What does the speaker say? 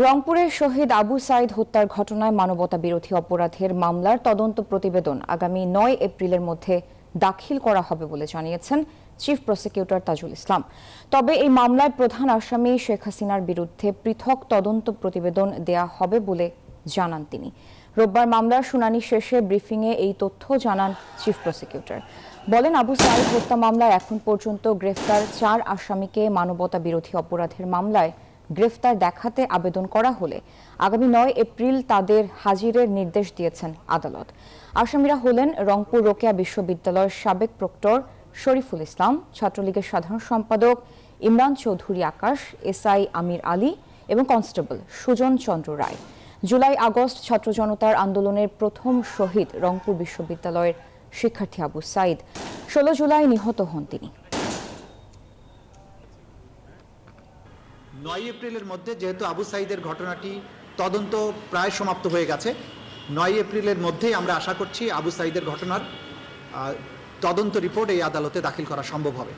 রংপুরে শহীদ আবু সাইদ হত্যার ঘটনায় মানবতা বিরোধী অপরাধের মামলার তদন্ত প্রতিবেদন আগামী ৯ এপ্রিলের মধ্যে দাখিল করা হবে বলে জানিয়েছেন চিফ প্রসিকিউটর তাজুল ইসলাম। তবে এই মামলায় প্রধান আসামি শেখ হাসিনার বিরুদ্ধে পৃথক তদন্ত প্রতিবেদন দেয়া হবে বলে জানান তিনি। রোববার মামলার শুনানি শেষে ব্রিফিংয়ে এই তথ্য জানান চিফ প্রসিকিউটর। বলেন, আবু সাইদ হত্যা মামলায় এখন পর্যন্ত গ্রেফতার ৪ আসামিকে মানবতা বিরোধী অপরাধের মামলায় গ্রেফতার দেখাতে আবেদন করা হলে আগামী ৯ এপ্রিল তাদের হাজিরের নির্দেশ দিয়েছেন আদালত। আসামিরা হলেন রংপুর রোকেয়া বিশ্ববিদ্যালয়ের সাবেক প্রক্টর শরীফুল ইসলাম, ছাত্রলীগের সাধারণ সম্পাদক ইমরান চৌধুরী আকাশ, এসআই আমির আলী এবং কনস্টেবল সুজন চন্দ্র রায়। জুলাই আগস্ট ছাত্র জনতার আন্দোলনের প্রথম শহীদ রংপুর বিশ্ববিদ্যালয়ের শিক্ষার্থী আবু সাইদ ১৬ জুলাই নিহত হন তিনি। ৯ এপ্রিলের মধ্যে যেহেতু আবু সাইদের ঘটনাটি তদন্ত প্রায় সমাপ্ত হয়ে গেছে, ৯ এপ্রিলের মধ্যেই আমরা আশা করছি আবু সাইদের ঘটনার তদন্ত রিপোর্ট এই আদালতে দাখিল করা সম্ভব হবে।